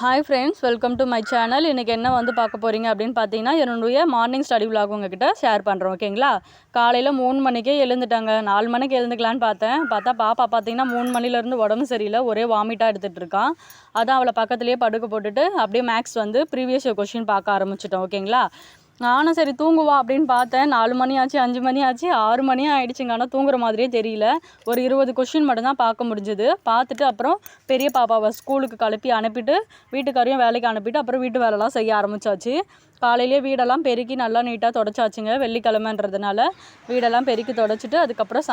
Hi friends, welcome to my channel. இன்றைக்கி என்ன வந்து பார்க்க போகிறீங்க அப்படின்னு பார்த்தீங்கன்னா, என்னுடைய மார்னிங் ஸ்டடி விலாக் உங்ககிட்ட ஷேர் பண்ணுறோம். ஓகேங்களா? காலையில் 3 மணிக்கே எழுந்துட்டாங்க. 4 மணிக்கு எழுந்துக்கலான்னு பார்த்தா பாப்பா பார்த்தீங்கன்னா 3 மணிலேருந்து உடம்பு சரியில்லை, ஒரே வாமிட்டாக எடுத்துகிட்டு இருக்கான். அதான் அவளை பக்கத்துலேயே படுக்க போட்டுட்டு அப்படியே மேக்ஸ் வந்து ப்ரீவியஸ் இயர் கொஷின் பார்க்க ஆரம்பிச்சிட்டோம். ஓகேங்களா? நானும் சரி தூங்குவா அப்படின்னு பார்த்தேன். 4 மணி ஆச்சு, 5 மணி ஆச்சு, 6 மணி ஆகிடுச்சிங்க. ஆனால் தூங்குற மாதிரியே தெரியல. ஒரு 20 கொஷின் மட்டும்தான் பார்க்க முடிஞ்சுது. பார்த்துட்டு அப்புறம் பெரிய பாப்பாவை ஸ்கூலுக்கு கிளப்பி அனுப்பிட்டு வீட்டுக்காரையும் வேலைக்கு அனுப்பிட்டு அப்புறம் வீட்டு வேலைலாம் செய்ய ஆரம்பித்தாச்சு. காலையிலேயே வீடெல்லாம் பெருக்கி நல்லா நீட்டாக தொடச்சாச்சுங்க. வெள்ளிக்கிழமைன்றதுனால வீடெல்லாம் பெருக்கி தொடச்சிட்டு அதுக்கப்புறம்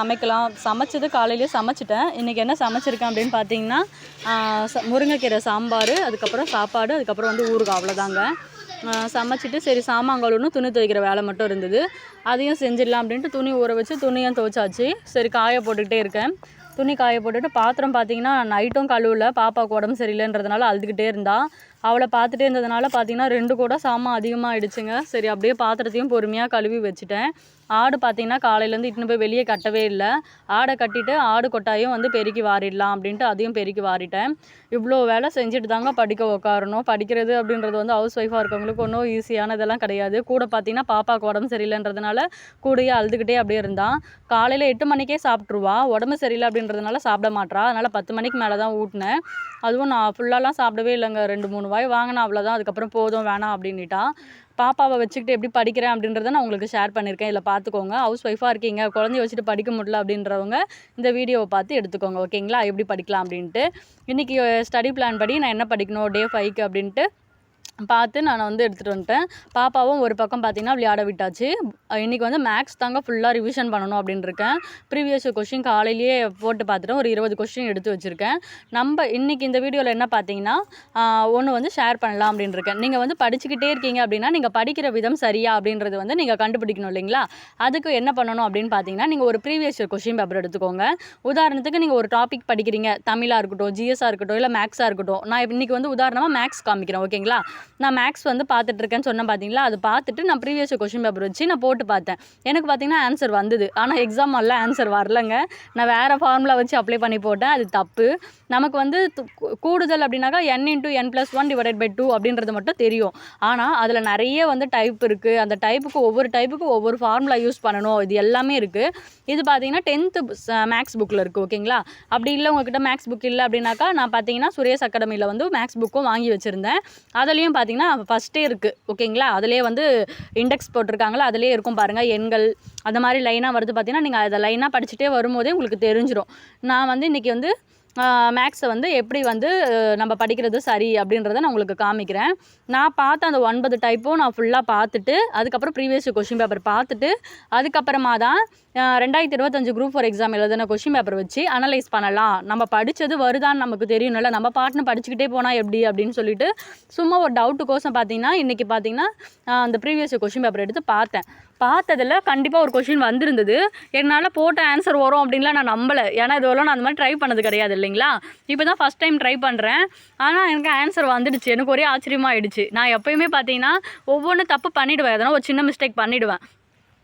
சமைச்சது காலையிலேயே சமைச்சிட்டேன். இன்றைக்கி என்ன சமைச்சிருக்கேன் அப்படின்னு பார்த்தீங்கன்னா, முருங்கைக்கீரை சாம்பார், அதுக்கப்புறம் சாப்பாடு, அதுக்கப்புறம் வந்து ஊறுகாய், அவ்வளோதாங்க. சமைச்சிட்டு சரி சாமான் கழுவணும், துணி துவைக்கிற வேலை மட்டும் இருந்தது. அதையும் செஞ்சிடலாம் அப்படின்ட்டு துணி ஊற வச்சு துணியும் துவைச்சாச்சு. சரி காய போட்டுக்கிட்டே இருக்கேன். துணி காய போட்டுட்டு பாத்திரம் பார்த்தீங்கன்னா நைட்டும் கழுவல. பாப்பாவுக்கு உடம்பு சரியில்லைன்றதுனால அழுதுகிட்டே இருந்தா. அவளை பார்த்துட்டே இருந்ததுனால பார்த்தீங்கன்னா 2 கூட சாமான் அதிகமாக ஆயிடுச்சுங்க. சரி அப்படியே பாத்திரத்தையும் பொறுமையாக கழுவி வச்சுட்டேன். ஆடு பார்த்தீங்கன்னா காலையிலேருந்து இட்டுன்னு போய் வெளியே கட்டவே இல்லை. ஆடை கட்டிட்டு ஆடு கொட்டாயும் வந்து பெருக்கி வாரிடலாம் அப்படின்ட்டு அதையும் பெருக்கி வாரிட்டேன். இவ்வளோ வேலை செஞ்சுட்டு தாங்க படிக்க உட்காரணும். படிக்கிறது அப்படின்றது வந்து ஹவுஸ் ஒய்ஃபாக இருக்கவங்களுக்கு ஒன்றும் ஈஸியானதெல்லாம் கிடையாது. கூட பார்த்தீங்கன்னா பாப்பாவுக்கு உடம்பு சரியில்லைன்றதுனால கூடயே அழுதுகிட்டே அப்படியே இருந்தான். காலையில் 8 மணிக்கே சாப்பிட்ருவா. உடம்பு சரியில்லை அப்படின்றதுனால சாப்பிட மாட்றா. அதனால் 10 மணிக்கு மேலே தான் ஊட்டினேன். அதுவும் நான் ஃபுல்லாலாம் சாப்பிடவே இல்லைங்க. 2-3 வாய் வாங்கினேன், அவ்வளோதான். அதுக்கப்புறம் போதும் வேணாம் அப்படின்னுட்டா. பாப்பாவை வச்சுக்கிட்டு எப்படி படிக்கிறேன் அப்படின்றத நான் உங்களுக்கு ஷேர் பண்ணியிருக்கேன். இதில் பார்த்துக்கோங்க. ஹவுஸ் ஒய்ஃபாக இருக்கீங்க, குழந்தைய வச்சுட்டு படிக்க முடியல அப்படின்றவங்க இந்த வீடியோவை பார்த்து எடுத்துக்கோங்க. ஓகேங்களா? எப்படி படிக்கலாம் அப்படின்ட்டு. இன்றைக்கி ஸ்டடி பிளான் படி நான் என்ன படிக்கணும் டே 5க்கு அப்படின்ட்டு பார்த்து நான் வந்து எடுத்துகிட்டு வந்துட்டேன். பாப்பாவும் ஒரு பக்கம் பார்த்திங்கன்னா விளையாட விட்டாச்சு. இன்றைக்கி வந்து மேக்ஸ் தாங்க ஃபுல்லாக ரிவிஷன் பண்ணணும் அப்படின்னு இருக்கேன். ப்ரீவியஸ் கொஷின் காலையிலேயே போட்டு பார்த்துட்டேன். ஒரு 20 கொஷின் எடுத்து வச்சுருக்கேன். நம்ம இன்றைக்கி இந்த வீடியோவில் என்ன பார்த்தீங்கன்னா ஒன்று வந்து ஷேர் பண்ணலாம் அப்படின்னு இருக்கேன். நீங்கள் வந்து படிச்சுக்கிட்டே இருக்கீங்க அப்படின்னா நீங்கள் படிக்கிற விதம் சரியா அப்படின்றது வந்து நீங்கள் கண்டுபிடிக்கணும் இல்லைங்களா? அதுக்கு என்ன பண்ணணும் அப்படின்னு பார்த்தீங்கன்னா, நீங்கள் ஒரு ப்ரீவியஸ் கொஷின் பேப்பர் எடுத்துக்கோங்க. உதாரணத்துக்கு நீங்கள் ஒரு டாபிக் படிக்கிறீங்க, தமிழாக இருக்கட்டும், ஜிஎஸ்ஸாக இருக்கட்டும், இல்லை மேக்ஸாக இருக்கட்டும். நான் இன்றைக்கி வந்து உதாரணமாக மேக்ஸ் காமிக்கிறேன். ஓகேங்களா? நான் மேக்ஸ் வந்து பார்த்துட்ருக்கேன்னு சொன்னேன் பார்த்தீங்களா? அது பார்த்துட்டு நான் ப்ரீவியஸ் கொஷின் பேப்பர் வச்சு நான் போட்டு பார்த்தேன். எனக்கு பார்த்தீங்கன்னா ஆன்சர் வந்தது. ஆனால் எக்ஸாம் எல்லாம் ஆன்சர் வரலங்க. நான் வேறு ஃபார்முலா வச்சு அப்ளை பண்ணி போட்டேன். அது தப்பு. நமக்கு வந்து கூடுதல் அப்படின்னாக்கா n/1/2 அப்படின்றது மட்டும் தெரியும். ஆனால் அதில் நிறைய வந்து டைப் இருக்குது. அந்த ஒவ்வொரு டைப்புக்கும் ஒவ்வொரு ஃபார்முலா யூஸ் பண்ணணும். இது எல்லாமே இருக்குது. இது பார்த்தீங்கன்னா 10th மேக்ஸ் புக்கில் இருக்குது. ஓகேங்களா? அப்படி இல்லை உங்ககிட்ட மேக்ஸ் புக் இல்லை அப்படின்னாக்கா நான் பார்த்தீங்கன்னா சுரேஷ் அகாடமியில் வந்து மேக்ஸ் புக்கும் வாங்கி வச்சுருந்தேன். அதுலேயும் பார்த்தீங்கன்னா ஃபஸ்ட்டே இருக்குது. ஓகேங்களா? அதிலே வந்து இண்டெக்ஸ் போட்டிருக்காங்களா, அதிலே இருக்கும் பாருங்கள் எண்கள். அந்த மாதிரி லைனாக வருது பார்த்தீங்கன்னா நீங்கள் அதை லைனாக படிச்சுட்டே வரும்போதே உங்களுக்கு தெரிஞ்சிடும். நான் வந்து இன்றைக்கி வந்து மேக்ஸை வந்து எப்படி வந்து நம்ம படிக்கிறது சரி அப்படின்றத நான் உங்களுக்கு காமிக்கிறேன். நான் பார்த்த அந்த 9 டைப்பும் நான் ஃபுல்லாக பார்த்துட்டு அதுக்கப்புறம் ப்ரீவியஸ் கொஷின் பேப்பர் பார்த்துட்டு அதுக்கப்புறமா தான் 2025 குரூப் 4 எக்ஸாம் எழுதின கொஷின் பேப்பர் வச்சு அனலைஸ் பண்ணலாம். நம்ம படித்தது வருதான்னு நமக்கு தெரியணும்ல, நம்ம பாட்டுன்னு படிச்சுக்கிட்டே போனால் எப்படி அப்படின்னு சொல்லிட்டு சும்மா ஒரு டவுட்டுக்கோசம் பார்த்தீங்கன்னா இன்றைக்கி பார்த்தீங்கன்னா அந்த ப்ரீவியஸ் கொஷின் பேப்பர் எடுத்து பார்த்ததில் கண்டிப்பாக ஒரு கொஷின் வந்திருந்தது. என்னால் போட்ட ஆன்சர் வரும் அப்படின்லாம் நான் நம்பலை. ஏன்னா இதுவரை நான் அந்த மாதிரி ட்ரை பண்ணது கிடையாது இல்லைங்களா? இப்போ தான் ஃபஸ்ட் டைம் ட்ரை பண்ணுறேன். ஆனால் எனக்கு ஆன்சர் வந்துடுச்சு. எனக்கு ஒரே ஆச்சரியமாக ஆயிடுச்சு. நான் எப்போயுமே பார்த்தீங்கன்னா ஒவ்வொன்றும் தப்பு பண்ணிவிடுவேன், எதனா ஒரு சின்ன மிஸ்டேக் பண்ணிவிடுவேன்.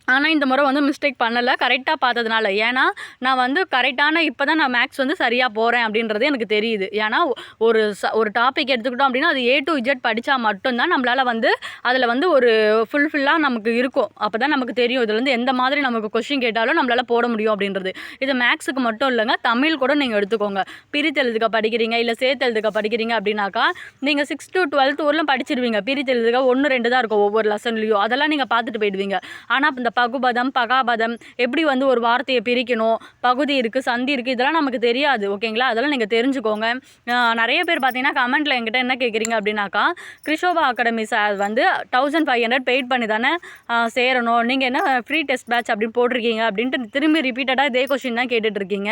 ஆனால் இந்த முறை வந்து மிஸ்டேக் பண்ணலை, கரெக்டாக பார்த்ததுனால. ஏன்னா நான் வந்து கரெக்டான இப்போ தான் நான் மேக்ஸ் வந்து சரியாக போகிறேன் அப்படின்றது எனக்கு தெரியுது. ஏன்னா ஒரு டாபிக் எடுத்துக்கிட்டோம் அப்படின்னா அது A to Z படித்தா மட்டும்தான் நம்மளால் வந்து அதில் வந்து ஒரு ஃபுல்லாக நமக்கு இருக்கும். அப்போ தான் நமக்கு தெரியும் இதில் வந்து எந்த மாதிரி நமக்கு கொஷின் கேட்டாலும் நம்மளால் போட முடியும் அப்படின்றது. இது மேக்ஸுக்கு மட்டும் இல்லைங்க, தமிழ் கூட நீங்கள் எடுத்துக்கோங்க. பிரித்தெழுதுக படிக்கிறீங்க, இல்லை சேர்த்தெழுதுக படிக்கிறீங்க அப்படின்னாக்கா நீங்கள் 6th to 12th வரலும் படிச்சிருவீங்க. பிரித்தெழுதுக 1-2 தான் இருக்கும் ஒவ்வொரு லெசன்லேயும். அதெல்லாம் நீங்கள் பார்த்துட்டு போயிடுவீங்க. ஆனால் இந்த பகுபதம், பகாபதம், எப்படி வந்து ஒரு வார்த்தையை பிரிக்கணும், பகுதி இருக்குது, சந்தி இருக்குது, இதெல்லாம் நமக்கு தெரியாது. ஓகேங்களா? அதெல்லாம் நீங்கள் தெரிஞ்சுக்கோங்க. நிறைய பேர் பார்த்தீங்கன்னா கமெண்ட்டில் என்கிட்ட என்ன கேட்குறீங்க அப்படின்னாக்கா, கிருஷோபா அகாடமி சார் வந்து 1500 பெய்ட் பண்ணி தானே சேரணும், நீங்கள் என்ன ஃப்ரீ டெஸ்ட் பேட்ச் அப்படின்னு போட்டிருக்கீங்க அப்படின்ட்டு திரும்பி ரிப்பீட்டடாக இதே கொஸ்டின் தான் கேட்டுட்ருக்கீங்க.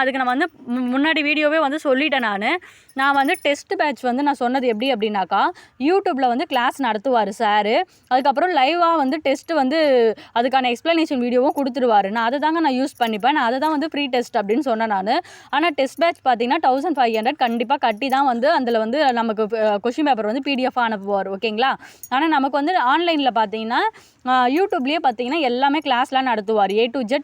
அதுக்கு நான் வந்து முன்னாடி வீடியோவே வந்து சொல்லிட்டேன். நான் வந்து டெஸ்ட் பேட்ச் வந்து நான் சொன்னது எப்படி அப்படின்னாக்கா, யூடியூப்பில் வந்து கிளாஸ் நடத்துவார் சார். அதுக்கப்புறம் லைவாக வந்து டெஸ்ட்டு வந்து அதுக்கான எக்ஸ்ப்ளனேஷன் வீடியோவும் கொடுத்துருவாரு. நான் அதை தாங்க நான் யூஸ் பண்ணிப்பேன். நான் அதை தான் வந்து ஃப்ரீ டெஸ்ட் அப்படின்னு சொன்னேன் நான். ஆனால் டெஸ்ட் பேட்ச் பார்த்தீங்கன்னா 1500 கண்டிப்பாக கட்டி தான் வந்து அதில் வந்து நமக்கு கொஷின் பேப்பர் வந்து பிடிஎஃபாக அனுப்புவார். ஓகேங்களா. ஆனால் நமக்கு வந்து ஆன்லைனில் பார்த்தீங்கன்னா யூடியூப்லேயே பார்த்தீங்கன்னா எல்லாமே கிளாஸ்லாம் நடத்துவார். A to Z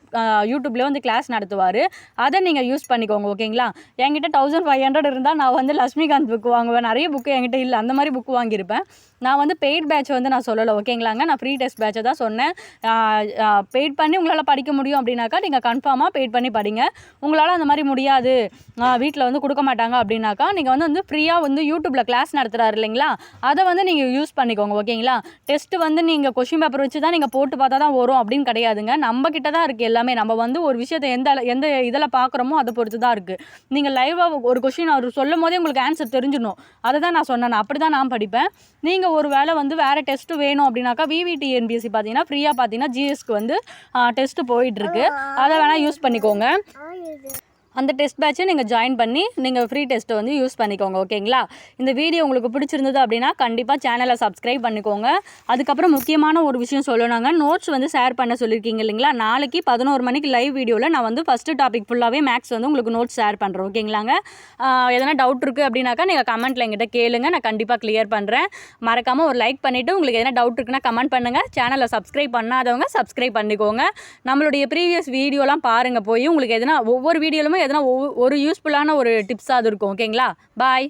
யூடியூப்லேயே வந்து கிளாஸ் நடத்துவார். அதை நீங்கள் யூஸ் பண்ணிக்கோங்க. ஓகேங்களா. என்கிட்ட 1500 இருந்தால் நான் வந்து லட்சுமிகாந்த் புக் வாங்குவேன். நிறைய புக்கு என்கிட்ட இல்லை, அந்த மாதிரி புக்கு வாங்கியிருப்பேன். நான் வந்து பெய்ட் பேட்ச் வந்து நான் சொல்லலை. ஓகேங்களாங்க. நான் ஃப்ரீ டெஸ்ட் பேட்சை தான் சொன்னேன். பெய்ட் பண்ணி உங்களால் படிக்க முடியும் அப்படின்னாக்கா நீங்கள் கன்ஃபார்மாக பெய்ட் பண்ணி படிங்க. உங்களால் அந்த மாதிரி முடியாது, வீட்டில் வந்து கொடுக்க மாட்டாங்க அப்படின்னாக்கா நீங்கள் வந்து ஃப்ரீயாக வந்து யூடியூப்பில் கிளாஸ் நடத்துகிறாரு இல்லைங்களா, அதை வந்து நீங்கள் யூஸ் பண்ணிக்கோங்க. ஓகேங்களா. டெஸ்ட்டு வந்து நீங்கள் கொஷின் பேப்பர் வச்சு தான் நீங்கள் போட்டு பார்த்தா தான் வரும் அப்படின்னு கிடையாதுங்க. நம்ம கிட்ட தான் இருக்குது எல்லாமே. நம்ம வந்து ஒரு விஷயத்தை எந்த இதில் பார்க்குறோமோ அதை பொறுத்து தான் இருக்குது. நீங்கள் லைவாக ஒரு கொஷின் அவர் சொல்லும் போதே உங்களுக்கு ஆன்சர் தெரிஞ்சிடணும். அதை தான் நான் சொன்னேன். அப்படி தான் நான் படிப்பேன். நீங்கள் ஒரு வேளை வந்து வேறு டெஸ்ட்டு வேணும் அப்படின்னாக்கா VVTNPSC பார்த்தீங்கன்னா ஃப்ரீயாக பார்த்தீங்கன்னா GSக்கு வந்து டெஸ்ட்டு போயிட்டுருக்கு. அதை வேணால் யூஸ் பண்ணிக்கோங்க. அந்த டெஸ்ட் பேட்சை நீங்கள் ஜாயின் பண்ணி நீங்கள் ஃப்ரீ டெஸ்ட்டை வந்து யூஸ் பண்ணிக்கோங்க. ஓகேங்களா. இந்த வீடியோ உங்களுக்கு பிடிச்சிருந்தது அப்படின்னா கண்டிப்பாக சேனலை சப்ஸ்கிரைப் பண்ணிக்கோங்க. அதுக்கப்புறம் முக்கியமான ஒரு விஷயம் சொல்லணுங்க. நோட்ஸ் வந்து ஷேர் பண்ண சொல்லியிருக்கீங்க இல்லைங்களா. நாளைக்கு 11 மணிக்கு லைவ் வீடியோவில் நான் வந்து ஃபஸ்ட்டு டாபிக் ஃபுல்லாகவே மேக்ஸ் வந்து உங்களுக்கு நோட்ஸ் ஷேர் பண்ணுறேன். ஓகேங்களாங்க. எதனா டவுட் இருக்குது அப்படின்னாக்கா நீங்கள் கமெண்ட்டில் என்கிட்ட கேளுங்க, நான் கண்டிப்பாக கிளியர் பண்ணுறேன். மறக்காமல் ஒரு லைக் பண்ணிவிட்டு உங்களுக்கு எதனா டவுட் இருக்குன்னா கமெண்ட் பண்ணுங்கள். சேனலை சப்ஸ்கிரைப் பண்ணாதவங்க சப்ஸ்கிரைப் பண்ணிக்கோங்க. நம்மளுடைய ப்ரீவியஸ் வீடியோலாம் பாருங்கள் போய். உங்களுக்கு எதனா ஒவ்வொரு வீடியோலுமே எதனா ஒரு யூஸ்ஃபுல்லான ஒரு டிப்ஸாக அது இருக்கும். ஓகேங்களா. பாய்.